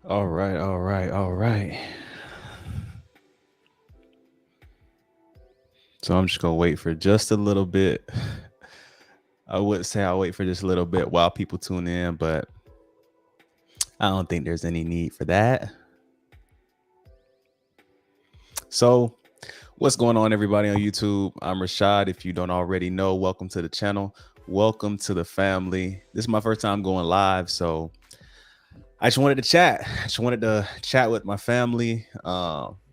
All right, all right, all right. So I'm just gonna wait for just a little bit. I would say I'll wait for just a little bit while people tune in, but I don't think there's any need for that. So, what's going on, everybody on YouTube? I'm Rhashad. If you don't already know, welcome to the channel. Welcome to the family. This is my first time going live, so I just wanted to chat. I just wanted to chat with my family,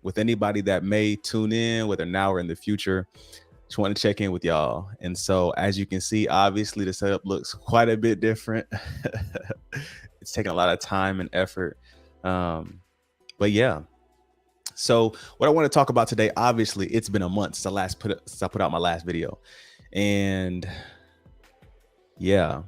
with anybody that may tune in, whether now or in the future. Just want to check in with y'all. And so, as you can see, obviously the setup looks quite a bit different. It's taking a lot of time and effort. But yeah. So, what I want to talk about today, obviously, it's been a month since I put out my last video, and yeah,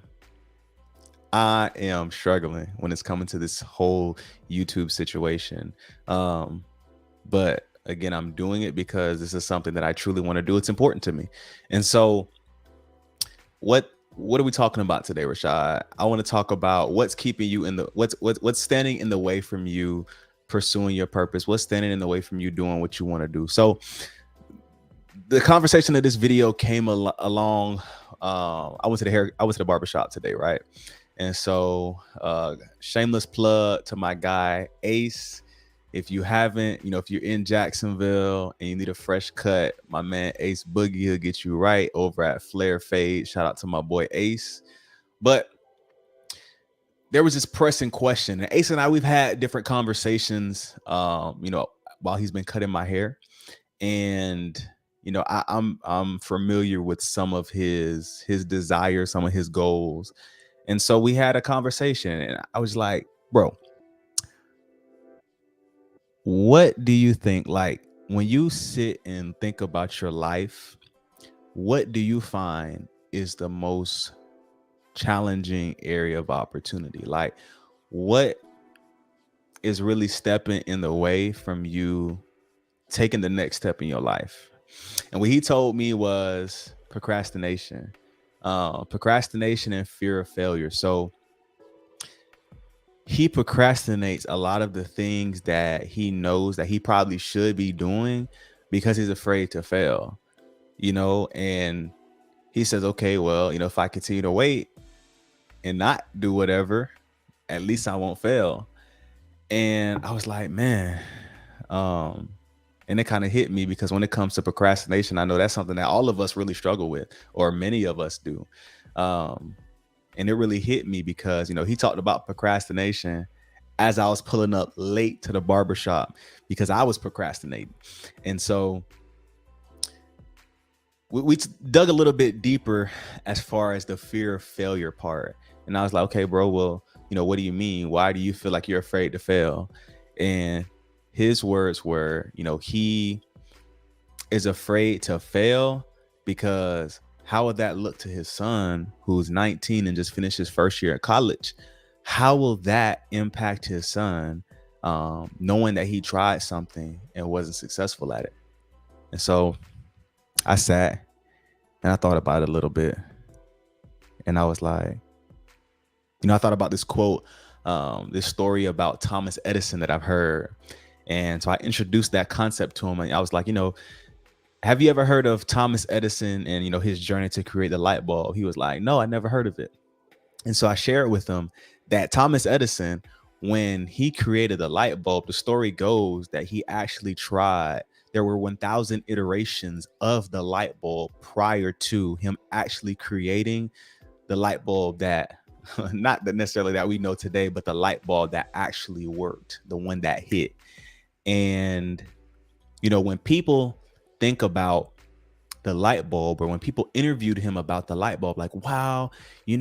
I am struggling when it's coming to this whole YouTube situation. But again, I'm doing it because this is something that I truly want to do. It's important to me. And so what are we talking about today, Rhashad? I want to talk about what's keeping you in the what's standing in the way from you pursuing your purpose. What's standing in the way from you doing what you want to do. So the conversation of this video came along. I went to the barbershop today, right? And so shameless plug to my guy Ace. If you haven't, if you're in Jacksonville and you need a fresh cut, my man Ace Boogie will get you right over at Flair Fade. Shout out to my boy Ace. But there was this pressing question. And Ace and I, we've had different conversations, while he's been cutting my hair. And I'm familiar with some of his desires, some of his goals. And so we had a conversation and I was like, bro, what do you think? Like when you sit and think about your life, what do you find is the most challenging area of opportunity? Like what is really stepping in the way from you taking the next step in your life? And what he told me was procrastination and fear of failure. So he procrastinates a lot of the things that he knows that he probably should be doing because he's afraid to fail, and he says, okay, well, if I continue to wait and not do whatever, at least I won't fail. And I was like, man, and it kind of hit me because when it comes to procrastination, I know that's something that all of us really struggle with, or many of us do. And it really hit me because, he talked about procrastination as I was pulling up late to the barbershop because I was procrastinating. And so we dug a little bit deeper as far as the fear of failure part. And I was like, okay, bro, well, what do you mean? Why do you feel like you're afraid to fail? And his words were, he is afraid to fail because how would that look to his son who's 19 and just finished his first year at college? How will that impact his son, knowing that he tried something and wasn't successful at it? And so I sat and I thought about it a little bit. And I was like, I thought about this quote, this story about Thomas Edison that I've heard. And so I introduced that concept to him. And I was like, have you ever heard of Thomas Edison and, his journey to create the light bulb? He was like, no, I never heard of it. And so I shared with him that Thomas Edison, when he created the light bulb, the story goes that he actually tried. There were 1,000 iterations of the light bulb prior to him actually creating the light bulb that, not necessarily that we know today, but the light bulb that actually worked, the one that hit. And, when people think about the light bulb, or when people interviewed him about the light bulb, like, wow, it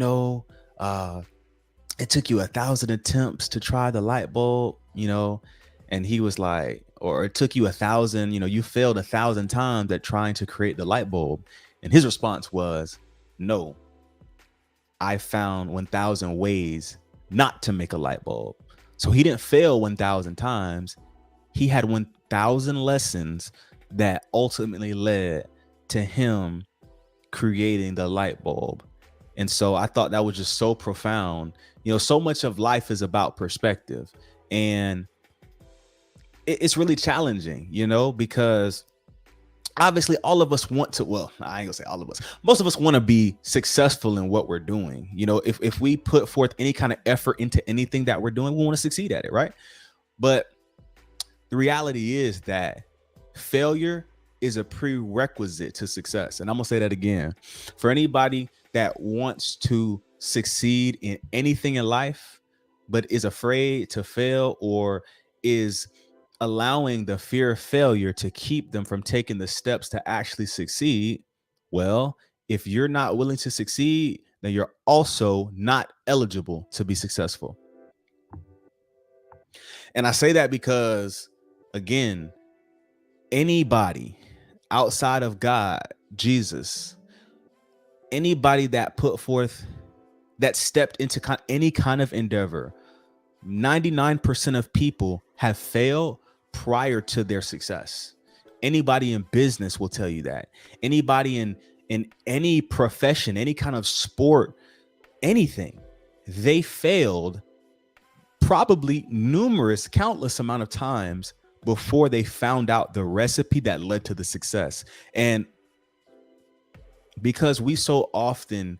took you 1,000 attempts to try the light bulb, and he was like, or it took you 1,000, you failed 1,000 times at trying to create the light bulb. And his response was, no, I found 1,000 ways not to make a light bulb. So he didn't fail 1,000 times. He had 1,000 lessons that ultimately led to him creating the light bulb. And so I thought that was just so profound. So much of life is about perspective. And it's really challenging, because obviously all of us want to, well, I ain't gonna say all of us, most of us want to be successful in what we're doing. If we put forth any kind of effort into anything that we're doing, we want to succeed at it, right? But the reality is that failure is a prerequisite to success. And I'm gonna say that again. For anybody that wants to succeed in anything in life, but is afraid to fail, or is allowing the fear of failure to keep them from taking the steps to actually succeed, well, if you're not willing to succeed, then you're also not eligible to be successful. And I say that because, again, anybody outside of God, Jesus, anybody that put forth, that stepped into any kind of endeavor, 99% of people have failed prior to their success. Anybody in business will tell you that. Anybody in any profession, any kind of sport, anything, they failed probably countless amount of times before they found out the recipe that led to the success. And because we so often,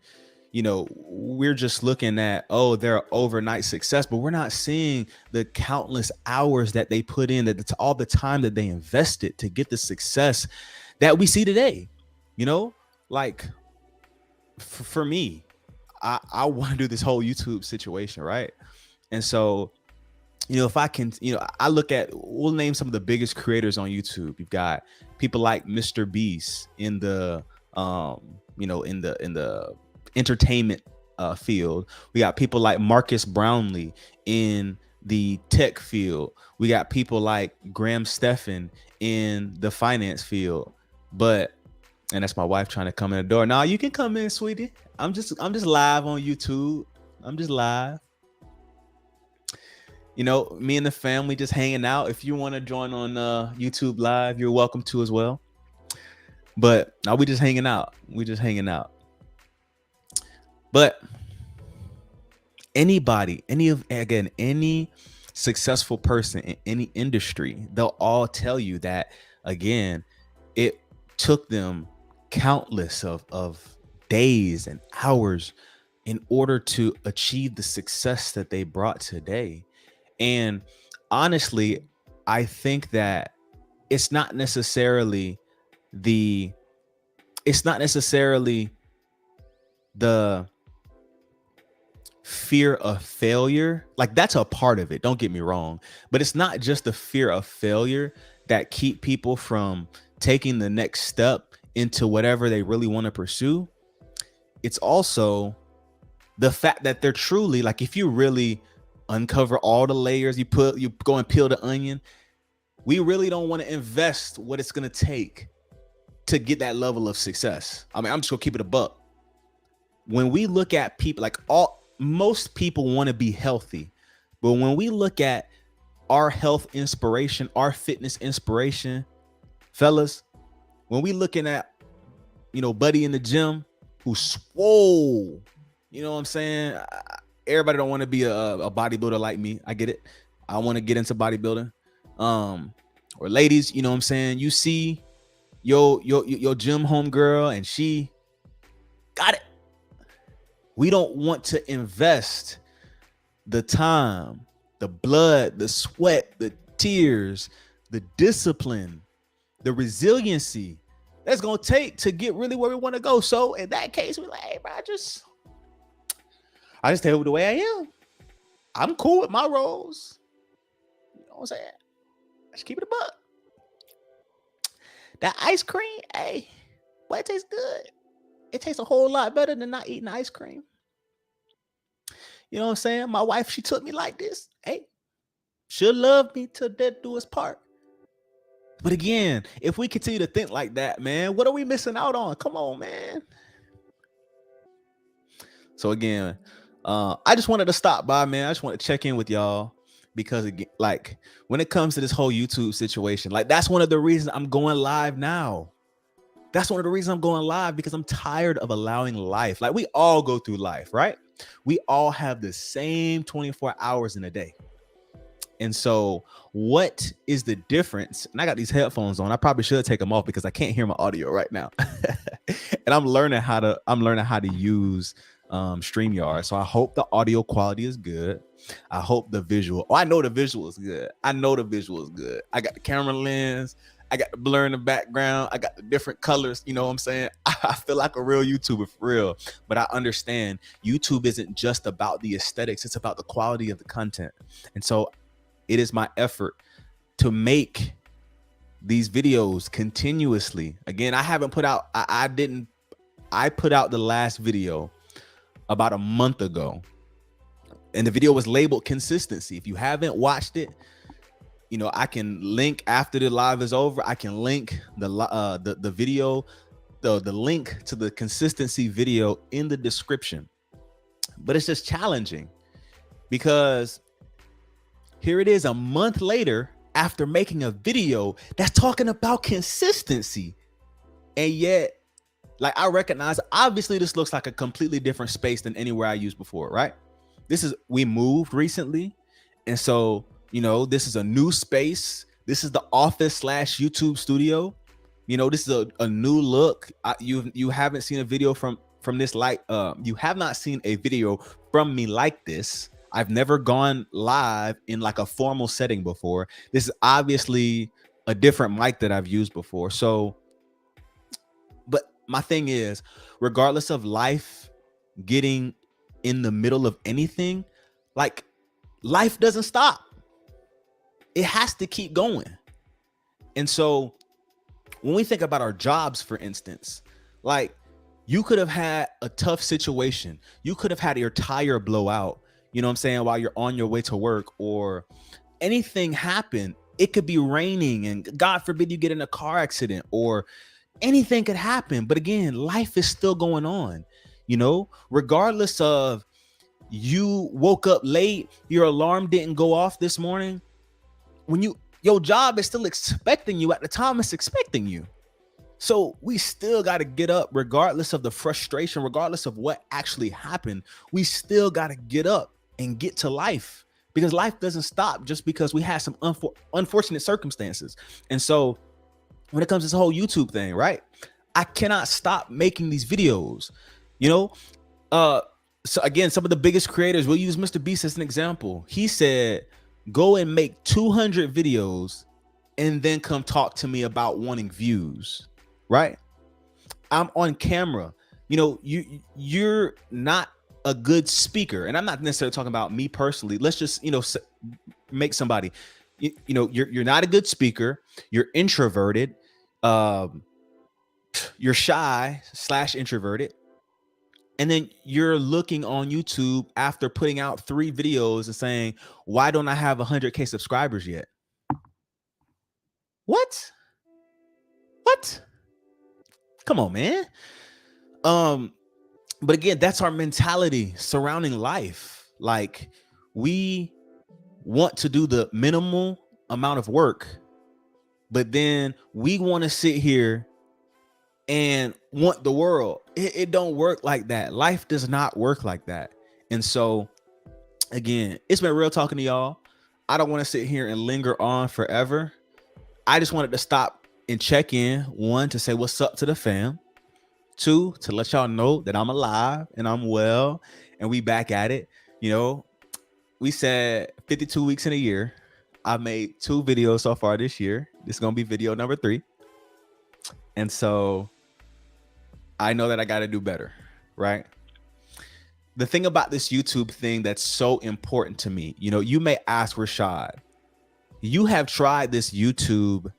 we're just looking at, oh, their overnight success, but we're not seeing the countless hours that they put in, that it's all the time that they invested to get the success that we see today. Like for me, I want to do this whole YouTube situation, right? And so, if I can, I look at, we'll name some of the biggest creators on YouTube. You've got people like Mr. Beast in the, in the entertainment field. We got people like Marcus Brownlee in the tech field. We got people like Graham Stephan in the finance field. And that's my wife trying to come in the door. Now you can come in, sweetie. I'm just live on YouTube. I'm just live. Me and the family just hanging out. If you want to join on YouTube Live, you're welcome to as well. But now we just hanging out. But anybody, any successful person in any industry, they'll all tell you that, again, it took them countless of days and hours in order to achieve the success that they brought today. And honestly, I think that it's not necessarily the fear of failure. Like, that's a part of it, don't get me wrong, but it's not just the fear of failure that keep people from taking the next step into whatever they really want to pursue. It's also the fact that they're truly, like, if you really uncover all the layers, you go and peel the onion, we really don't want to invest what it's going to take to get that level of success. I mean, I'm just gonna keep it a buck. When we look at people, like, most people want to be healthy, but when we look at our health inspiration, our fitness inspiration, fellas, when we looking at, buddy in the gym who's swole, you know what I'm saying? Everybody don't want to be a bodybuilder like me. I get it. I want to get into bodybuilding. Or ladies, you know what I'm saying? You see your gym homegirl and she got it. We don't want to invest the time, the blood, the sweat, the tears, the discipline, the resiliency that's going to take to get really where we want to go. So in that case, we're like, hey, bro, I just stay the way I am. I'm cool with my roles. You know what I'm saying? Let's keep it a buck. That ice cream, hey, boy, it tastes good. It tastes a whole lot better than not eating ice cream. You know what I'm saying? My wife, she took me like this. Hey, she'll love me till death do us part. But again, if we continue to think like that, man, what are we missing out on? Come on, man. So again, I just wanted to stop by, man. I just want to check in with y'all because, again, like, when it comes to this whole YouTube situation, like, that's one of the reasons I'm going live now. That's one of the reasons I'm going live, because I'm tired of allowing life. Like, we all go through life, right? We all have the same 24 hours in a day. And so what is the difference? And I got these headphones on. I probably should take them off because I can't hear my audio right now. And I'm learning how to use StreamYard. So I hope the audio quality is good. I hope the visual. Oh, I know the visual is good. I know the visual is good. I got the camera lens. I got the blur in the background. I got the different colors. You know what I'm saying? I feel like a real YouTuber for real. But I understand YouTube isn't just about the aesthetics. It's about the quality of the content. And so it is my effort to make these videos continuously. Again, I haven't put out, I put out the last video about a month ago. And the video was labeled consistency. If you haven't watched it, you know, I can link after the live is over. I can link the video, the link to the consistency video in the description. But it's just challenging because here it is a month later after making a video that's talking about consistency. And yet, like, I recognize, obviously this looks like a completely different space than anywhere I used before, right? We moved recently. And so, you know, this is a new space. This is the office / YouTube studio. You know, this is a new look. You haven't seen a video from this like, you have not seen a video from me like this. I've never gone live in like a formal setting before. This is obviously a different mic that I've used before. So, but my thing is, regardless of life getting in the middle of anything, like, life doesn't stop. It has to keep going. And so when we think about our jobs, for instance, like, you could have had a tough situation. You could have had your tire blow out, you know what I'm saying, while you're on your way to work, or anything happen. It could be raining and God forbid you get in a car accident, or anything could happen. But again, life is still going on, you know, regardless of you woke up late, your alarm didn't go off this morning. Your job is still expecting you at the time it's expecting you. So we still got to get up regardless of the frustration, regardless of what actually happened. We still got to get up and get to life, because life doesn't stop just because we had some unfortunate circumstances. And so when it comes to this whole YouTube thing, right, I cannot stop making these videos, you know. So again, some of the biggest creators, we'll use Mr. Beast as an example. He said, go and make 200 videos and then come talk to me about wanting views, right? I'm on camera. You know, you're not a good speaker. And I'm not necessarily talking about me personally. Let's just, you know, make somebody, you know, you're not a good speaker. You're introverted. You're shy / introverted. And then you're looking on YouTube after putting out 3 videos and saying, why don't I have 100K subscribers yet? What? Come on, man. But again, that's our mentality surrounding life. Like, we want to do the minimal amount of work, but then we want to sit here and want the world. It don't work like that. Life does not work like that. And so again, it's been real talking to y'all. I don't want to sit here and linger on forever. I just wanted to stop and check in. 1, to say what's up to the fam. 2, to let y'all know that I'm alive and I'm well and we back at it. You know, we said 52 weeks in a year. I made 2 videos so far this year. This is going to be video number 3. And so I know that I got to do better, right? The thing about this YouTube thing that's so important to me, you know, you may ask, Rhashad, you have tried this YouTube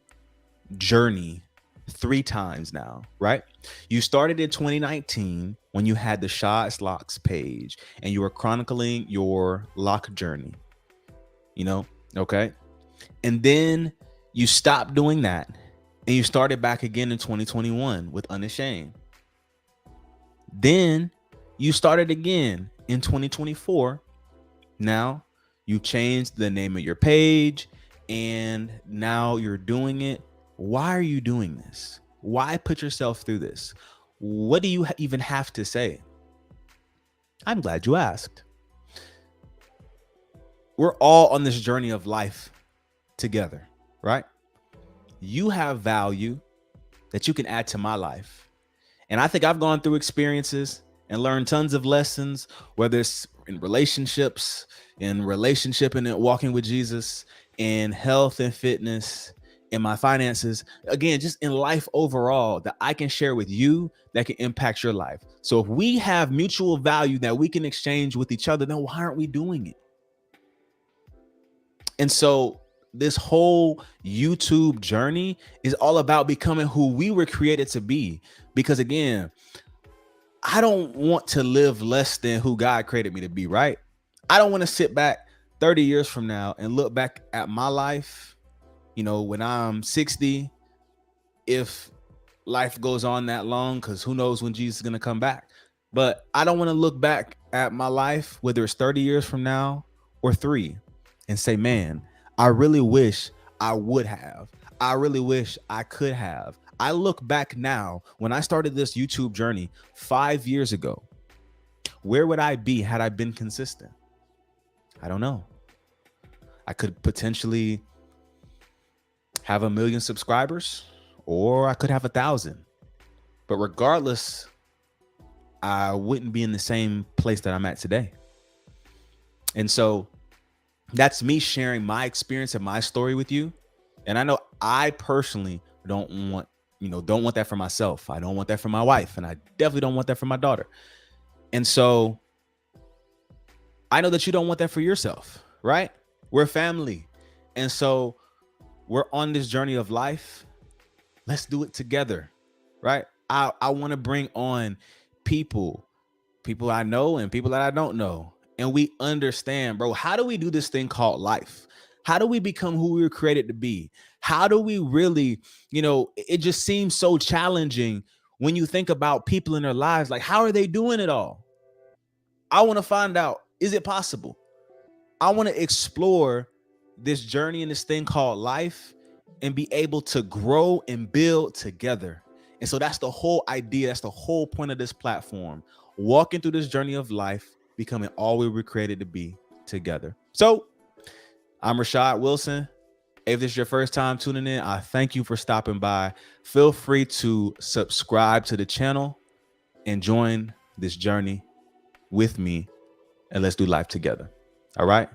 journey 3 times now, right? You started in 2019 when you had the Shad's Locks page and you were chronicling your lock journey, you know, okay? And then you stopped doing that and you started back again in 2021 with Unashamed. Then you started again in 2024. Now you changed the name of your page and now you're doing it. Why are you doing this? Why put yourself through this? What do you even have to say? I'm glad you asked. we're all on this journey of life together, right? You have value that you can add to my life. And I think I've gone through experiences and learned tons of lessons, whether it's in relationships, in relationship and in walking with Jesus, in health and fitness, in my finances, again, just in life overall, that I can share with you that can impact your life. So if we have mutual value that we can exchange with each other, then why aren't we doing it? And so this whole YouTube journey is all about becoming who we were created to be. Because again, I don't want to live less than who God created me to be, right? I don't want to sit back 30 years from now and look back at my life, when I'm 60, if life goes on that long, because who knows when Jesus is going to come back. But I don't want to look back at my life, whether it's 30 years from now or 3, and say, man, I really wish I would have. I really wish I could have. I look back now, when I started this YouTube journey 5 years ago, where would I be had I been consistent? I don't know. I could potentially have 1 million subscribers, or I could have 1,000. But regardless, I wouldn't be in the same place that I'm at today. And so that's me sharing my experience and my story with you. And I know I personally don't want that for myself. I don't want that for my wife, and I definitely don't want that for my daughter. And so I know that you don't want that for yourself, right? We're family. And so we're on this journey of life. Let's do it together, right? I want to bring on people I know and people that I don't know. And we understand, bro, how do we do this thing called life? How do we become who we were created to be? How do we really, it just seems so challenging when you think about people in their lives. Like, how are they doing it all? I want to find out, is it possible? I want to explore this journey and this thing called life and be able to grow and build together. And so that's the whole idea. That's the whole point of this platform. Walking through this journey of life, becoming all we were created to be together. So I'm Rhashad Wilson. If this is your first time tuning in, I thank you for stopping by. Feel free to subscribe to the channel and join this journey with me, and let's do life together. All right?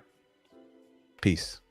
Peace.